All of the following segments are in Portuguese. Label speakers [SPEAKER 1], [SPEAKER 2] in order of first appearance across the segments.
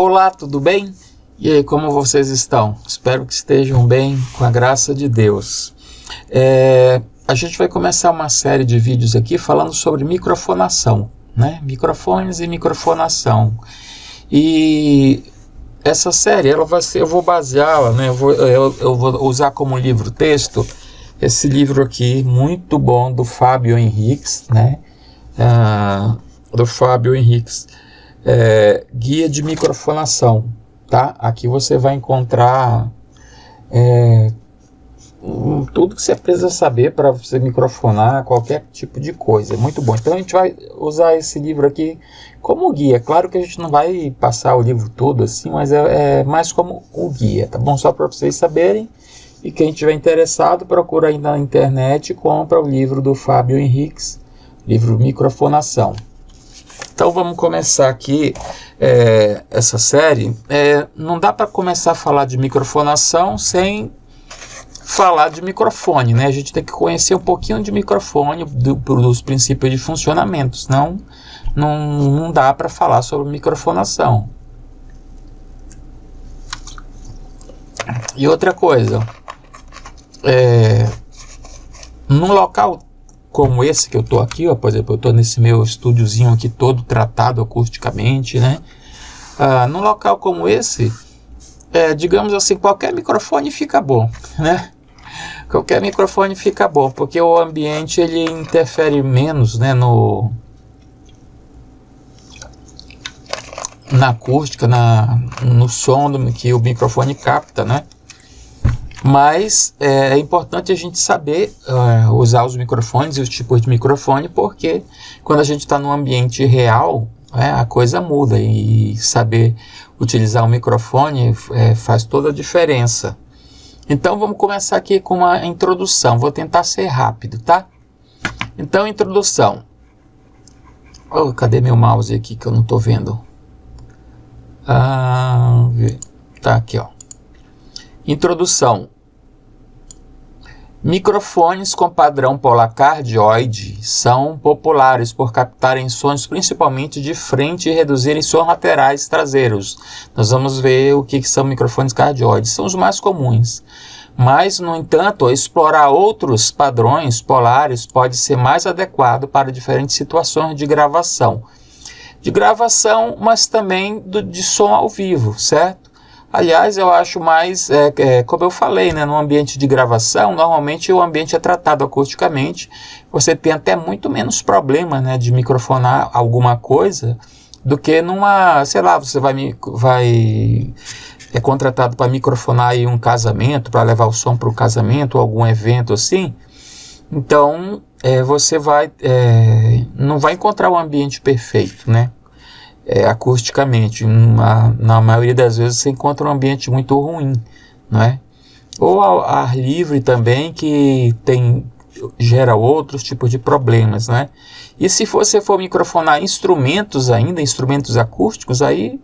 [SPEAKER 1] Olá, tudo bem? E aí, como vocês estão? Espero que estejam bem, com a graça de Deus. A gente vai começar uma série de vídeos aqui falando sobre microfonação, né? Microfones e microfonação. E essa série, eu vou baseá-la, né? Eu vou usar como livro-texto esse livro aqui, muito bom, do Fábio Henriques, né? Do Fábio Henriques. Guia de microfonação, tá? Aqui você vai encontrar tudo que você precisa saber para você microfonar qualquer tipo de coisa. É muito bom. Então a gente vai usar esse livro aqui como guia. Claro que a gente não vai passar o livro todo assim, mas é mais como o guia, tá bom? Só para vocês saberem. E quem estiver interessado, procura aí na internet e compra o livro do Fábio Henriques, livro Microfonação. Então vamos começar aqui essa série. Não dá para começar a falar de microfonação sem falar de microfone, né? A gente tem que conhecer um pouquinho de microfone, dos princípios de funcionamento, senão não dá para falar sobre microfonação. E outra coisa, num local como esse que eu estou aqui, ó, por exemplo, eu estou nesse meu estúdiozinho aqui todo tratado acusticamente, né? Num local como esse, digamos assim, qualquer microfone fica bom, né? Qualquer microfone fica bom, porque o ambiente ele interfere menos, né, na acústica, no som que o microfone capta, né? Mas é importante a gente saber usar os microfones e os tipos de microfone, porque quando a gente está num ambiente real, a coisa muda, e saber utilizar o microfone faz toda a diferença. Então vamos começar aqui com uma introdução, vou tentar ser rápido, tá? Então, introdução. Cadê meu mouse aqui que eu não estou vendo? Tá aqui, ó. Introdução. Microfones com padrão polarcardioide são populares por captarem sons principalmente de frente e reduzirem sons laterais traseiros. Nós vamos ver o que são microfones cardioides. São os mais comuns. Mas, no entanto, explorar outros padrões polares pode ser mais adequado para diferentes situações de gravação. Mas também de som ao vivo, certo? Aliás, eu acho mais, como eu falei, né, no ambiente de gravação, normalmente o ambiente é tratado acusticamente, você tem até muito menos problema, né, de microfonar alguma coisa, do que numa, sei lá, você é contratado para microfonar aí um casamento, para levar o som para o casamento, ou algum evento assim. Então, você não vai encontrar o ambiente perfeito, né? Acusticamente, na maioria das vezes você encontra um ambiente muito ruim, não é? Ou ao ar livre também, que gera outros tipos de problemas, né? E se você for microfonar instrumentos acústicos, aí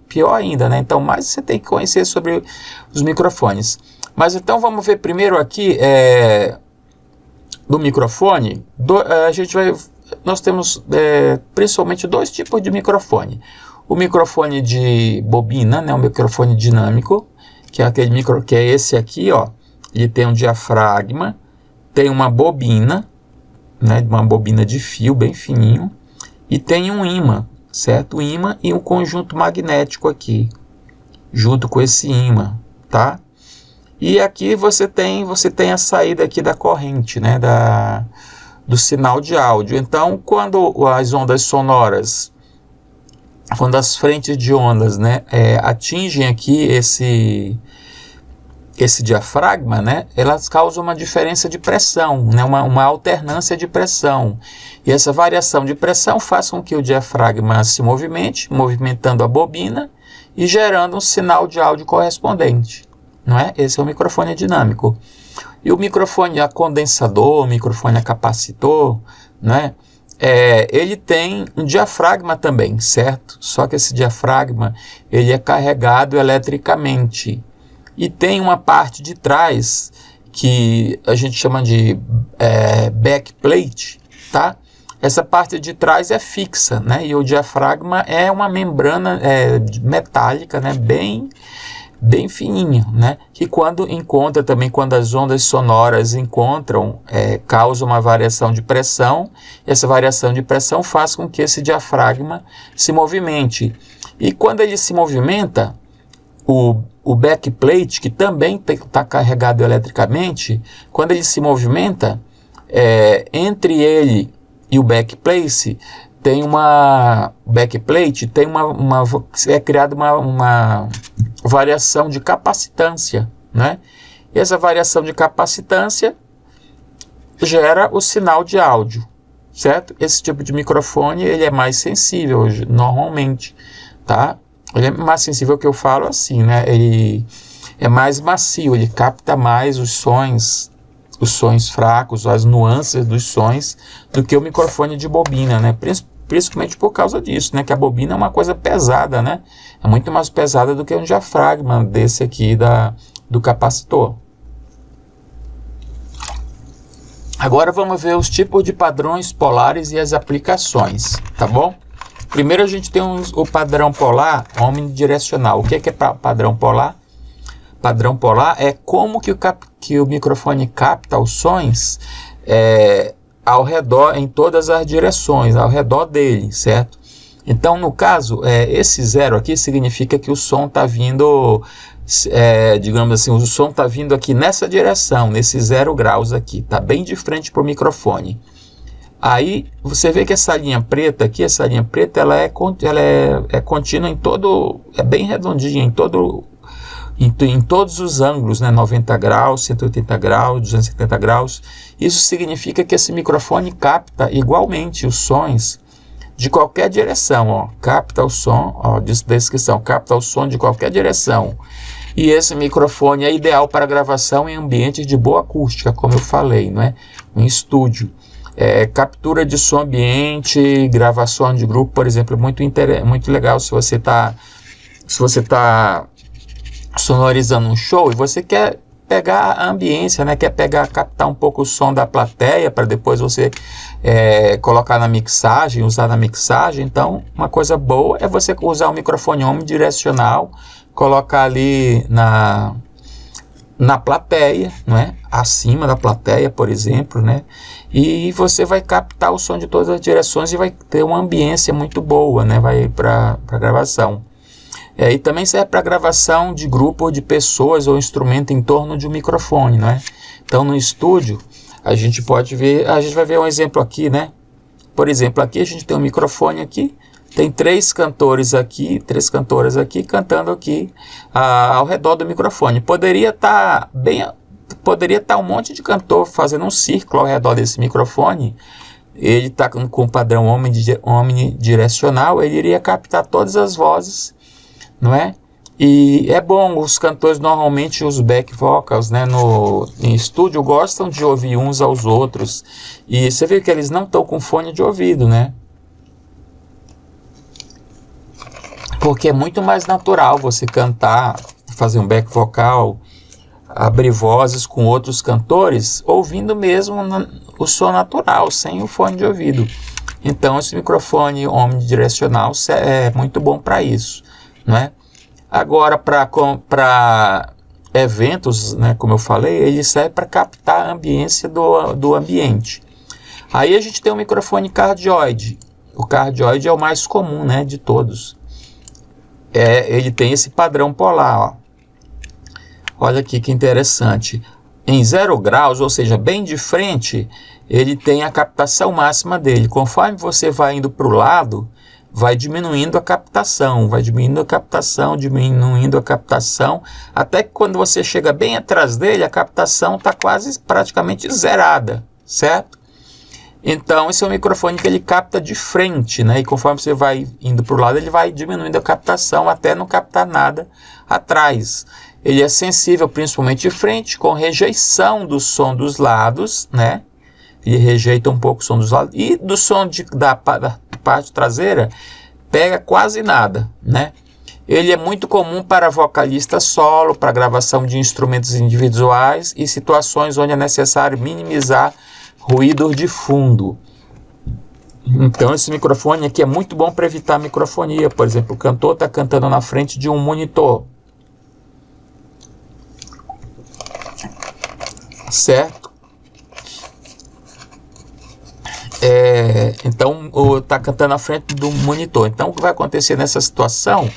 [SPEAKER 1] pior ainda, né? Então, mais você tem que conhecer sobre os microfones. Mas então vamos ver primeiro aqui do microfone. Nós temos principalmente dois tipos de microfone. O microfone de bobina, né, o microfone dinâmico, que é que é esse aqui, ó. Ele tem um diafragma, tem uma bobina, né, uma bobina de fio bem fininho, e tem um ímã, certo? O ímã e um conjunto magnético aqui, junto com esse ímã, tá? E aqui você tem a saída aqui da corrente, né, do sinal de áudio. Então, quando as ondas sonoras, quando as frentes de ondas, né, atingem aqui esse diafragma, né, elas causam uma diferença de pressão, né, uma alternância de pressão. E essa variação de pressão faz com que o diafragma se movimente, movimentando a bobina e gerando um sinal de áudio correspondente, não é? Esse é o microfone dinâmico. E o microfone a condensador, o microfone a capacitor, né? Ele tem um diafragma também, certo? Só que esse diafragma ele é carregado eletricamente. E tem uma parte de trás que a gente chama de backplate, tá? essa parte de trás é fixa, né? E o diafragma é uma membrana metálica, né? Bem fininha, né? Que quando as ondas sonoras encontram, causa uma variação de pressão. E essa variação de pressão faz com que esse diafragma se movimente. E quando ele se movimenta, o backplate, que também está carregado eletricamente, quando ele se movimenta, entre ele e o backplate é criada uma variação de capacitância, né? E essa variação de capacitância gera o sinal de áudio, certo? Esse tipo de microfone ele é mais sensível normalmente, tá? Ele é mais sensível, que eu falo assim, né? Ele é mais macio, ele capta mais os sons fracos, as nuances dos sons, do que o microfone de bobina, né? Principalmente por causa disso, né? Que a bobina é uma coisa pesada, né? É muito mais pesada do que um diafragma desse aqui do capacitor. Agora vamos ver os tipos de padrões polares e as aplicações, tá bom? Primeiro a gente tem o padrão polar omnidirecional. O que é padrão polar? Padrão polar é como que o microfone capta os sons ao redor, em todas as direções, ao redor dele, certo? Então, no caso, esse zero aqui significa que o som está vindo, digamos assim, o som está vindo aqui nessa direção, nesse 0 graus aqui, está bem de frente para o microfone. Aí você vê que essa linha preta aqui, ela é contínua em todo, é bem redondinha em todos os ângulos, né? 90 graus, 180 graus, 270 graus. Isso significa que esse microfone capta igualmente os sons de qualquer direção, ó. Capta o som, ó, descrição, capta o som de qualquer direção. E esse microfone é ideal para gravação em ambientes de boa acústica, como eu falei, né? Em estúdio. Captura de som ambiente, gravação de grupo, por exemplo, é muito legal se você está sonorizando um show e você quer pegar a ambiência, né? Captar um pouco o som da plateia para depois você colocar na mixagem, usar na mixagem. Então, uma coisa boa é você usar o microfone omnidirecional, colocar ali na plateia, não é? Acima da plateia, por exemplo, né? E você vai captar o som de todas as direções e vai ter uma ambiência muito boa, né? Vai para gravação. E também serve para gravação de grupo de pessoas ou instrumento em torno de um microfone, né? Então, no estúdio, a gente vai ver um exemplo aqui, né? Por exemplo, aqui a gente tem um microfone aqui, tem 3 cantores aqui, 3 cantoras aqui, cantando aqui ao redor do microfone. Poderia estar um monte de cantor fazendo um círculo ao redor desse microfone. Ele está com o padrão omnidirecional, ele iria captar todas as vozes, não é? E é bom, os cantores normalmente, os back vocals, né, em estúdio, gostam de ouvir uns aos outros. E você vê que eles não estão com fone de ouvido, né? Porque é muito mais natural você cantar, fazer um back vocal, abrir vozes com outros cantores, ouvindo mesmo o som natural, sem o fone de ouvido. Então, esse microfone omnidirecional é muito bom para isso, não é? Agora, para eventos, né, como eu falei, ele serve para captar a ambiência do ambiente. Aí a gente tem o microfone cardioide. O cardioide é o mais comum, né, de todos. Ele tem esse padrão polar, ó. Olha aqui que interessante. Em 0 graus, ou seja, bem de frente, ele tem a captação máxima dele. Conforme você vai indo para o lado, vai diminuindo a captação, até que quando você chega bem atrás dele, a captação está praticamente zerada, certo? Então, esse é um microfone que ele capta de frente, né? E conforme você vai indo para o lado, ele vai diminuindo a captação até não captar nada atrás. Ele é sensível principalmente de frente, com rejeição do som dos lados, né? Ele rejeita um pouco o som dos lados. E do som da parte traseira, pega quase nada, né? Ele é muito comum para vocalista solo, para gravação de instrumentos individuais e situações onde é necessário minimizar ruídos de fundo. Então esse microfone aqui é muito bom para evitar microfonia. Por exemplo, o cantor está cantando na frente de um monitor, certo? Então está cantando na frente do monitor. Então o que vai acontecer nessa situação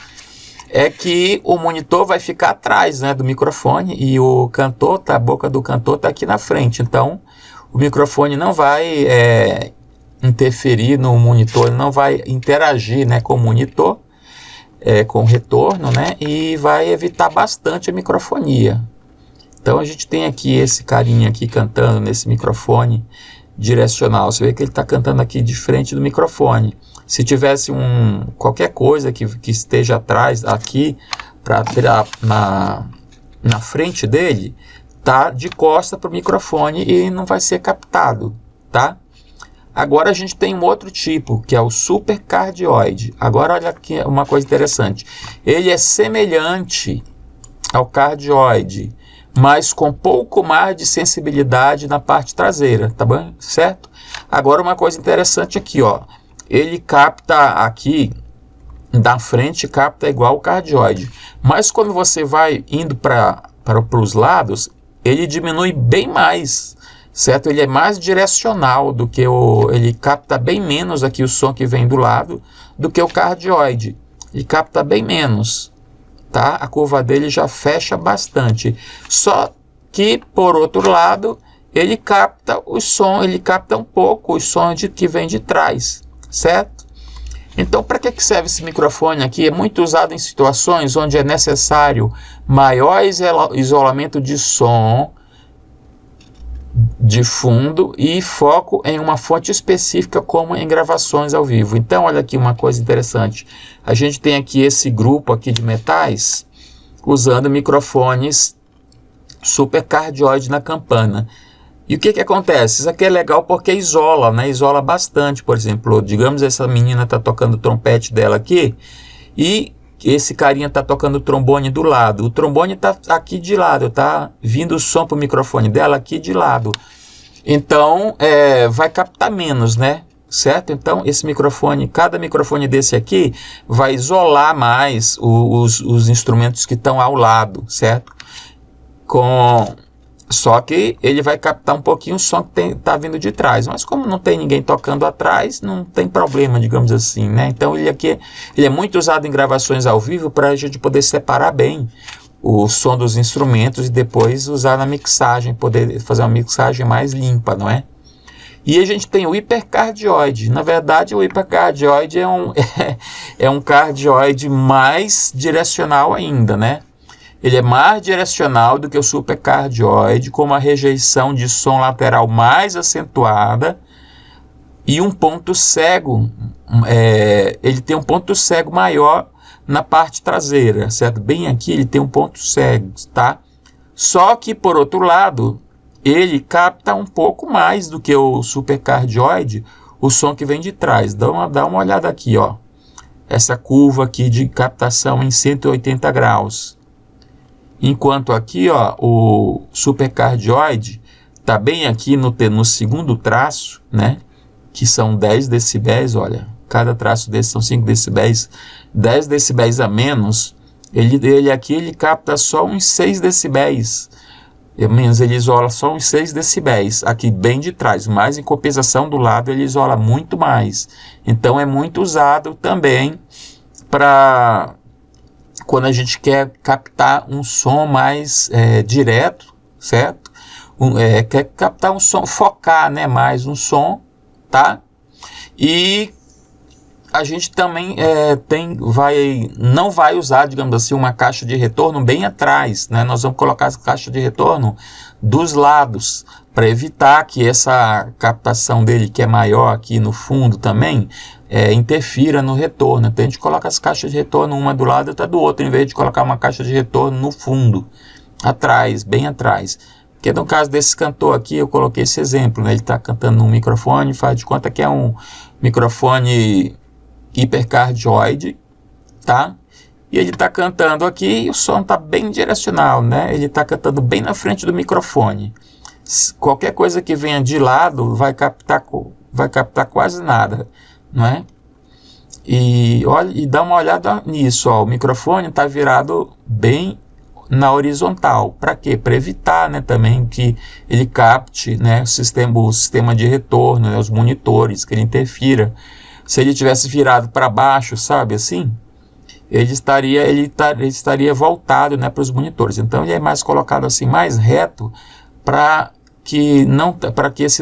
[SPEAKER 1] é que o monitor vai ficar atrás, né, do microfone, e o cantor, a boca do cantor está aqui na frente. Então o microfone não vai interferir no monitor, ele não vai interagir, né, com o monitor, com o retorno, né, e vai evitar bastante a microfonia. Então a gente tem aqui esse carinha aqui cantando nesse microfone direcional. Você vê que ele está cantando aqui de frente do microfone. Se tivesse qualquer coisa que esteja atrás aqui na frente dele, tá de costa para o microfone e não vai ser captado, tá? Agora a gente tem um outro tipo, que é o supercardioide. Agora olha aqui uma coisa interessante. Ele é semelhante ao cardioide, mas com pouco mais de sensibilidade na parte traseira, tá bom? Certo? Agora uma coisa interessante aqui, ó. Ele capta aqui da frente, capta igual o cardioide. Mas quando você vai indo para os lados, ele diminui bem mais, certo? Ele é mais direcional do que ele capta bem menos aqui o som que vem do lado do que o cardioide. Ele capta bem menos, tá? A curva dele já fecha bastante. Só que, por outro lado, ele capta o som, ele capta um pouco os sons que vem de trás, certo? Então, para que serve esse microfone aqui? É muito usado em situações onde é necessário maior isolamento de som de fundo e foco em uma fonte específica, como em gravações ao vivo. Então, olha aqui uma coisa interessante. A gente tem aqui esse grupo aqui de metais usando microfones supercardioide na campana. E o que acontece? Isso aqui é legal porque isola, né? Isola bastante. Por exemplo, digamos essa menina está tocando o trompete dela aqui e esse carinha está tocando o trombone do lado. O trombone está aqui de lado, tá vindo o som para o microfone dela aqui de lado. Então, vai captar menos, né? Certo? Então, esse microfone, cada microfone desse aqui vai isolar mais os instrumentos que estão ao lado, certo? Só que ele vai captar um pouquinho o som que está vindo de trás. Mas como não tem ninguém tocando atrás, não tem problema, digamos assim, né? Então ele é muito usado em gravações ao vivo para a gente poder separar bem o som dos instrumentos e depois usar na mixagem, poder fazer uma mixagem mais limpa, não é? E a gente tem o hipercardioide. Na verdade, o hipercardioide é um cardioide mais direcional ainda, né? Ele é mais direcional do que o supercardioide, com uma rejeição de som lateral mais acentuada e um ponto cego. Ele tem um ponto cego maior na parte traseira, certo? Bem aqui ele tem um ponto cego, tá? Só que, por outro lado, ele capta um pouco mais do que o supercardioide o som que vem de trás. Dá uma olhada aqui, ó. Essa curva aqui de captação em 180 graus. Enquanto aqui, ó, o supercardioide está bem aqui no segundo traço, né? Que são 10 decibéis, olha. Cada traço desse são 5 decibéis. 10 decibéis a menos. Ele aqui ele capta só uns 6 decibéis. Menos, ele isola só uns 6 decibéis. Aqui bem de trás. Mas em compensação do lado ele isola muito mais. Então é muito usado também para quando a gente quer captar um som mais direto, certo? Quer captar um som, focar, né, mais um som, tá? E a gente também não vai usar, digamos assim, uma caixa de retorno bem atrás, né? Nós vamos colocar essa caixa de retorno dos lados, para evitar que essa captação dele, que é maior aqui no fundo também, interfira no retorno. Então a gente coloca as caixas de retorno uma do lado e outra do outro, em vez de colocar uma caixa de retorno no fundo, atrás, bem atrás. Porque no caso desse cantor aqui, eu coloquei esse exemplo, né? Ele está cantando num microfone, faz de conta que é um microfone hipercardioide, tá? E ele está cantando aqui e o som está bem direcional, né? Ele está cantando bem na frente do microfone. Qualquer coisa que venha de lado vai captar vai captar quase nada, não é? E, olha, e dá uma olhada nisso, ó, o microfone está virado bem na horizontal. Para quê? Para evitar, né, também que ele capte, né, o sistema de retorno, né, os monitores, que ele interfira. Se ele tivesse virado para baixo, sabe, assim, ele estaria voltado, né, para os monitores. Então ele é mais colocado assim, mais reto, para que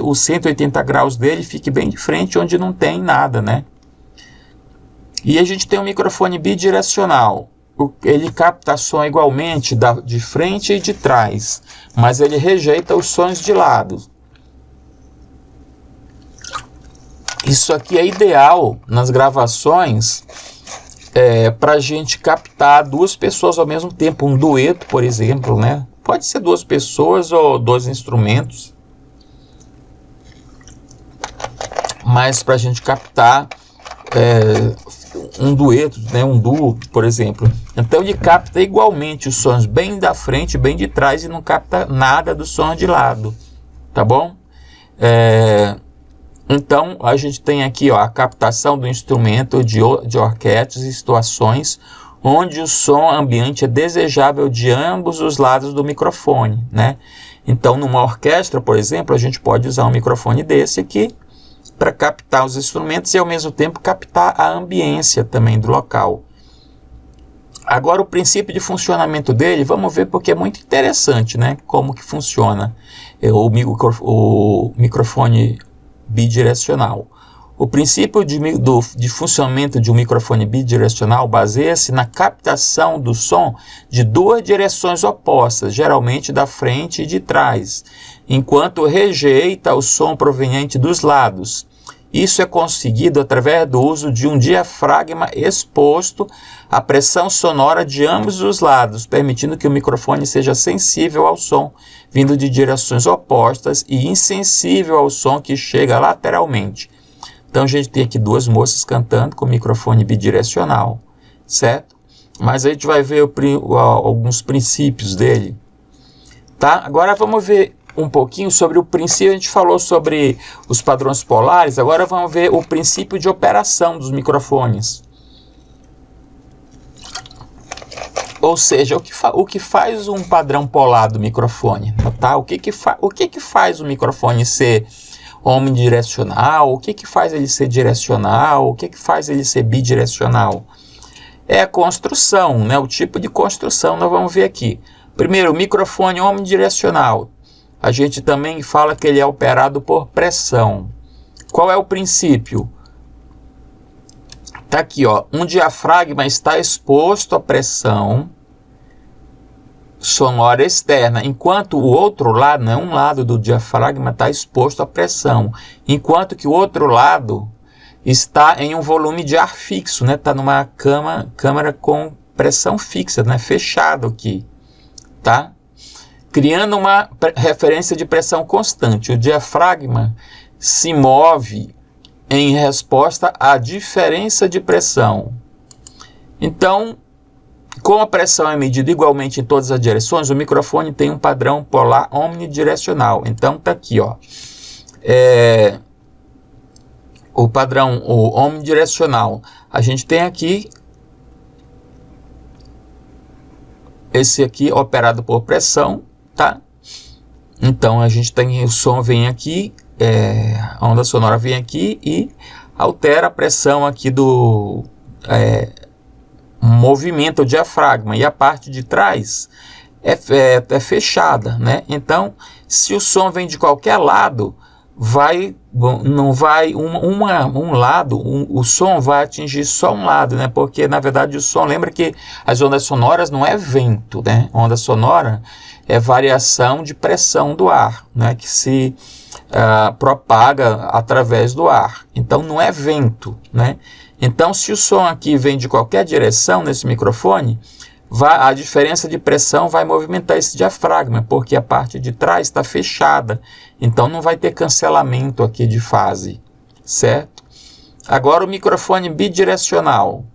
[SPEAKER 1] os 180 graus dele fique bem de frente, onde não tem nada, né? E a gente tem um microfone bidirecional. Ele capta som igualmente de frente e de trás, mas ele rejeita os sons de lado. Isso aqui é ideal nas gravações para a gente captar duas pessoas ao mesmo tempo, um dueto, por exemplo, né? Pode ser duas pessoas ou dois instrumentos, mas para a gente captar um dueto, né, um duo, por exemplo. Então ele capta igualmente os sons bem da frente, bem de trás, e não capta nada do som de lado, tá bom? Então a gente tem aqui, ó, a captação do instrumento de orquestras e situações onde o som ambiente é desejável de ambos os lados do microfone, né? Então numa orquestra, por exemplo, a gente pode usar um microfone desse aqui para captar os instrumentos e ao mesmo tempo captar a ambiência também do local. Agora o princípio de funcionamento dele, vamos ver, porque é muito interessante, né? Como que funciona o microfone bidirecional. O princípio de funcionamento de um microfone bidirecional baseia-se na captação do som de duas direções opostas, geralmente da frente e de trás, enquanto rejeita o som proveniente dos lados. Isso é conseguido através do uso de um diafragma exposto à pressão sonora de ambos os lados, permitindo que o microfone seja sensível ao som vindo de direções opostas e insensível ao som que chega lateralmente. Então a gente tem aqui duas moças cantando com microfone bidirecional, certo? Mas a gente vai ver alguns princípios dele, tá? Agora vamos ver um pouquinho sobre o princípio. A gente falou sobre os padrões polares, agora vamos ver o princípio de operação dos microfones. Ou seja, o que faz um padrão polar do microfone, tá? O que faz o microfone ser omnidirecional? O que faz ele ser direcional? O que faz ele ser bidirecional? É a construção, né? O tipo de construção nós vamos ver aqui. Primeiro, o microfone omnidirecional. A gente também fala que ele é operado por pressão. Qual é o princípio? Está aqui, ó, um diafragma está exposto à pressão sonora externa, enquanto o outro lado, não é um lado do diafragma, está exposto à pressão, enquanto que o outro lado está em um volume de ar fixo, né? Está numa câmara com pressão fixa, né? Fechado aqui, tá? Criando uma referência de pressão constante. O diafragma se move em resposta à diferença de pressão. Então, como a pressão é medida igualmente em todas as direções, o microfone tem um padrão polar omnidirecional. Então, está aqui, ó. O padrão omnidirecional. A gente tem aqui esse aqui operado por pressão, tá? Então a gente tem o som vem aqui, a onda sonora vem aqui e altera a pressão aqui do movimento o diafragma, e a parte de trás é fechada, né? Então se o som vem de qualquer lado, o som vai atingir só um lado, né? Porque na verdade o som, lembra que as ondas sonoras não é vento, né? Onda sonora é variação de pressão do ar, né? Que se propaga através do ar. Então não é vento, né? Então se o som aqui vem de qualquer direção nesse microfone, a diferença de pressão vai movimentar esse diafragma, porque a parte de trás está fechada. Então não vai ter cancelamento aqui de fase, certo? Agora o microfone bidirecional.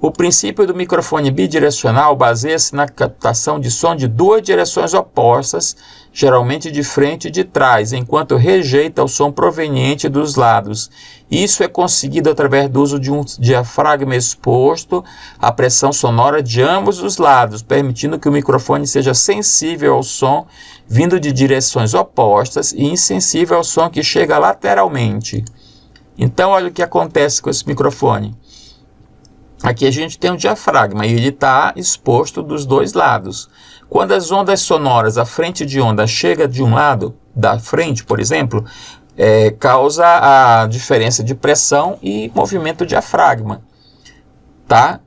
[SPEAKER 1] O princípio do microfone bidirecional baseia-se na captação de som de duas direções opostas, geralmente de frente e de trás, enquanto rejeita o som proveniente dos lados. Isso é conseguido através do uso de um diafragma exposto à pressão sonora de ambos os lados, permitindo que o microfone seja sensível ao som vindo de direções opostas e insensível ao som que chega lateralmente. Então, olha o que acontece com esse microfone. Aqui a gente tem um diafragma e ele está exposto dos dois lados. Quando as ondas sonoras, a frente de onda, chega de um lado, da frente, por exemplo, causa a diferença de pressão e movimento do diafragma. Tá?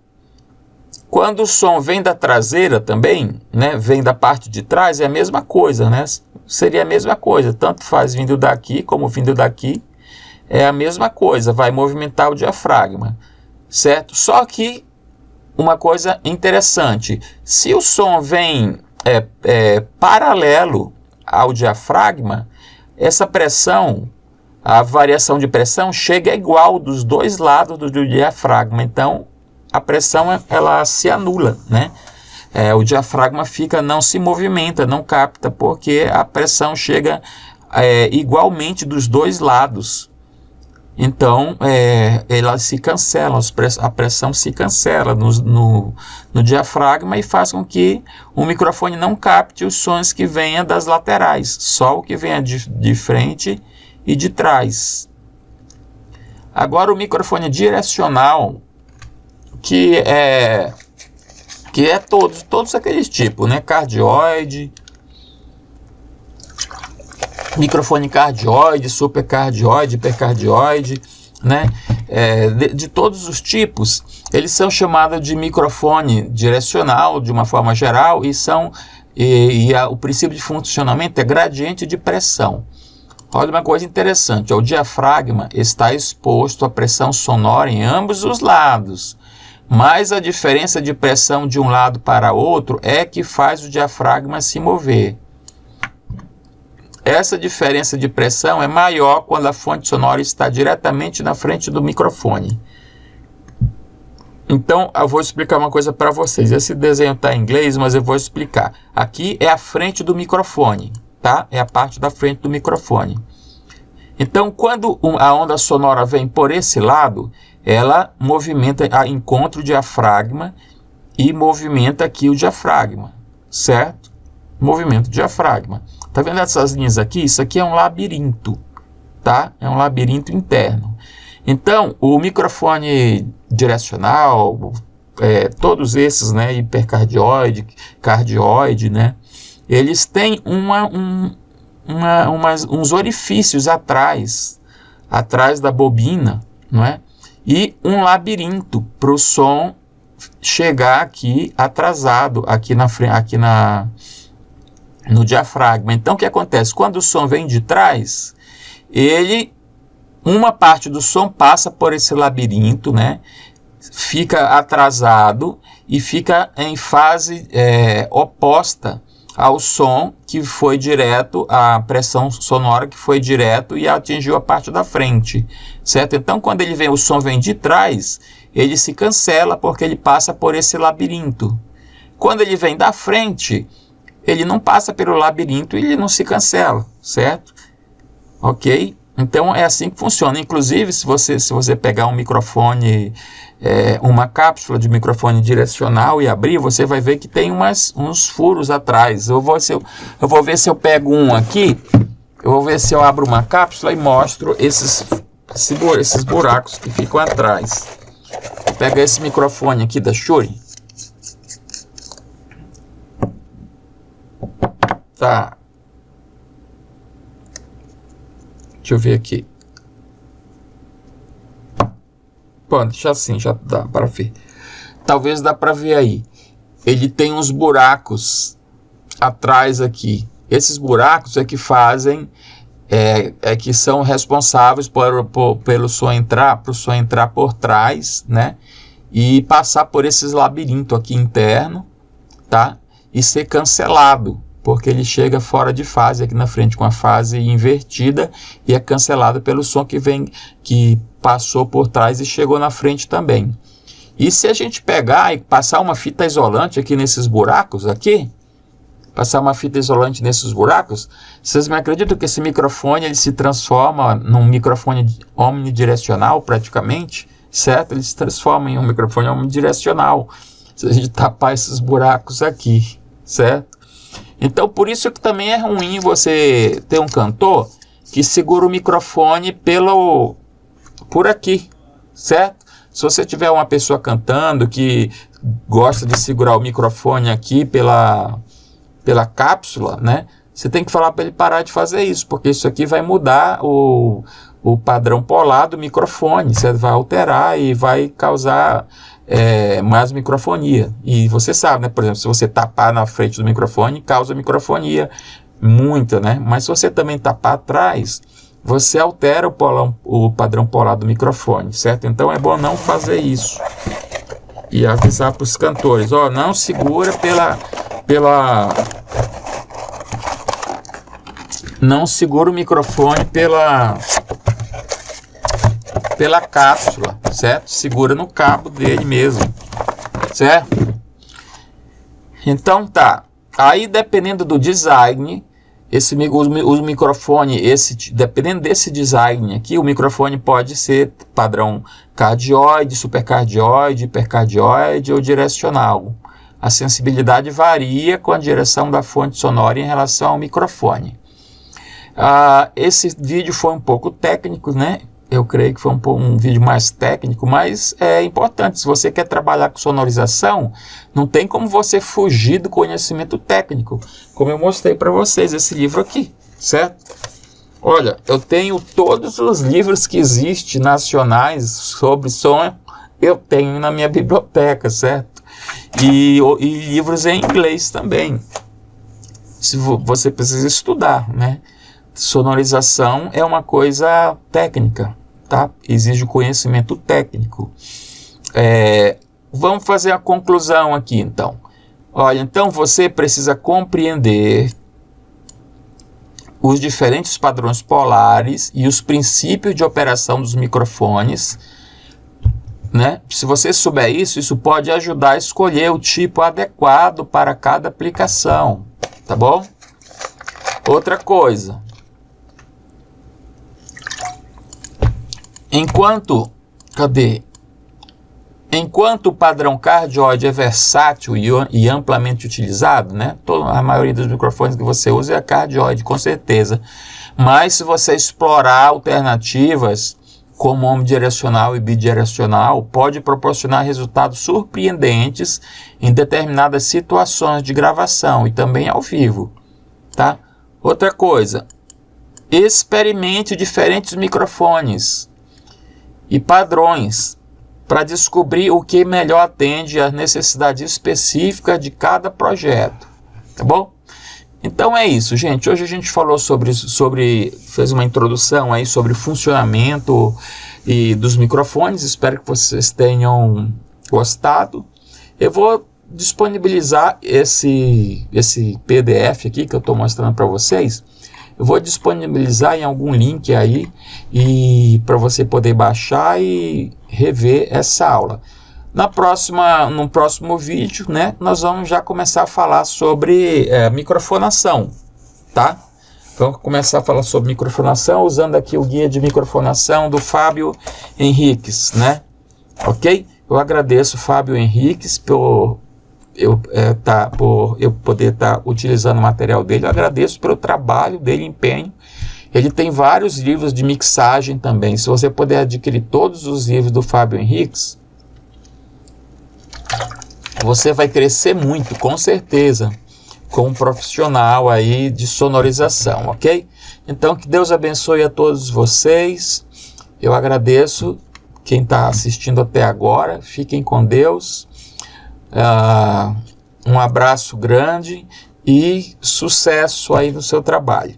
[SPEAKER 1] Quando o som vem da traseira também, né, vem da parte de trás, é a mesma coisa, né? Seria a mesma coisa, tanto faz vindo daqui como vindo daqui, é a mesma coisa, vai movimentar o diafragma. Certo? Só que uma coisa interessante, se o som vem paralelo ao diafragma, essa pressão, a variação de pressão chega igual dos dois lados do diafragma, então a pressão ela se anula, né? O diafragma não se movimenta, não capta, porque a pressão chega igualmente dos dois lados. Então, elas se cancelam, a pressão se cancela no diafragma e faz com que o microfone não capte os sons que venham das laterais, só o que venha de frente e de trás. Agora, o microfone direcional, que é todos aqueles tipos, né? Cardioide, microfone cardioide, supercardioide, hipercardioide, né? De todos os tipos, eles são chamados de microfone direcional de uma forma geral o princípio de funcionamento é gradiente de pressão. Olha uma coisa interessante, o diafragma está exposto à pressão sonora em ambos os lados, mas a diferença de pressão de um lado para outro é que faz o diafragma se mover. Essa diferença de pressão é maior quando a fonte sonora está diretamente na frente do microfone. Então, eu vou explicar uma coisa para vocês. Esse desenho está em inglês, mas eu vou explicar. Aqui é a frente do microfone, tá? É a parte da frente do microfone. Então, quando a onda sonora vem por esse lado, ela encontra o diafragma e movimenta aqui o diafragma, certo? Movimento do diafragma. Tá vendo essas linhas aqui? Isso aqui é um labirinto, tá? É um labirinto interno. Então, o microfone direcional, todos esses, né, hipercardioide, cardioide, né, eles têm uns orifícios atrás da bobina, não é? E um labirinto para o som chegar aqui atrasado, no diafragma. Então, o que acontece? Quando o som vem de trás, uma parte do som passa por esse labirinto, né? Fica atrasado e fica em fase oposta ao som que foi direto, à pressão sonora que foi direto e atingiu a parte da frente, certo? Então, quando o som vem de trás, ele se cancela porque ele passa por esse labirinto. Quando ele vem da frente, ele não passa pelo labirinto e ele não se cancela, certo? Ok? Então é assim que funciona. Inclusive, se você pegar um microfone, uma cápsula de microfone direcional e abrir, você vai ver que tem uns furos atrás. Eu vou ver se eu pego um aqui, eu vou ver se eu abro uma cápsula e mostro esses buracos que ficam atrás. Pega esse microfone aqui da Shure. Tá. Deixa eu ver aqui. Bom, deixa assim, já dá para ver. Talvez dá para ver aí. Ele tem uns buracos atrás aqui. Esses buracos é que fazem, que são responsáveis pelo som entrar, para o som entrar por trás, né? E passar por esses labirintos aqui interno, tá? E ser cancelado, porque ele chega fora de fase aqui na frente com a fase invertida e é cancelado pelo som que passou por trás e chegou na frente também. E se a gente pegar e passar uma fita isolante aqui nesses buracos aqui, passar uma fita isolante nesses buracos, vocês me acreditam que esse microfone ele se transforma num microfone omnidirecional praticamente, certo? Ele se transforma em um microfone omnidirecional se a gente tapar esses buracos aqui, certo? Então por isso que também é ruim você ter um cantor que segura o microfone por aqui, certo? Se você tiver uma pessoa cantando que gosta de segurar o microfone aqui pela cápsula, né? Você tem que falar para ele parar de fazer isso, porque isso aqui vai mudar o padrão polar do microfone, você vai alterar e vai causar mais microfonia. E você sabe, né? Por exemplo, se você tapar na frente do microfone, causa microfonia, muita, né? Mas se você também tapar atrás, você altera o padrão polar do microfone, certo? Então é bom não fazer isso. E avisar para os cantores, ó, não segura não segura o microfone pela cápsula, certo? Segura no cabo dele mesmo, certo? Então tá. Aí dependendo do design, o microfone, dependendo desse design aqui, o microfone pode ser padrão cardioide, supercardioide, hipercardioide ou direcional. A sensibilidade varia com a direção da fonte sonora em relação ao microfone. Esse vídeo foi um pouco técnico, né? Eu creio que foi um vídeo mais técnico, mas é importante. Se você quer trabalhar com sonorização, não tem como você fugir do conhecimento técnico, como eu mostrei para vocês esse livro aqui, certo? Olha, eu tenho todos os livros que existem nacionais sobre som, eu tenho na minha biblioteca, certo? E livros em inglês também. Se você precisa estudar, né? Sonorização é uma coisa técnica, tá? Exige conhecimento técnico. Vamos fazer a conclusão aqui, então. Olha, então você precisa compreender os diferentes padrões polares e os princípios de operação dos microfones, né? Se você souber isso pode ajudar a escolher o tipo adequado para cada aplicação, tá bom? Outra coisa. Enquanto o padrão cardioide é versátil e amplamente utilizado, né? A maioria dos microfones que você usa é cardioide, com certeza. Mas se você explorar alternativas como omnidirecional e bidirecional, pode proporcionar resultados surpreendentes em determinadas situações de gravação e também ao vivo, tá? Outra coisa, experimente diferentes microfones e padrões para descobrir o que melhor atende às necessidades específicas de cada projeto, tá bom? Então é isso, gente. Hoje a gente falou fez uma introdução aí sobre funcionamento dos microfones. Espero que vocês tenham gostado. Eu vou disponibilizar esse PDF aqui que eu estou mostrando para vocês. Eu vou disponibilizar em algum link aí e para você poder baixar e rever essa aula. No próximo vídeo, né, nós vamos já começar a falar sobre microfonação, tá? Vamos começar a falar sobre microfonação usando aqui o guia de microfonação do Fábio Henriques, né? Ok? Eu agradeço Fábio Henriques por eu poder estar utilizando o material dele. Eu agradeço pelo trabalho dele, empenho. Ele tem vários livros de mixagem também. Se você puder adquirir todos os livros do Fábio Henriques, você vai crescer muito, com certeza, como um profissional aí de sonorização, ok? Então, que Deus abençoe a todos vocês. Eu agradeço quem está assistindo até agora. Fiquem com Deus. Um abraço grande e sucesso aí no seu trabalho.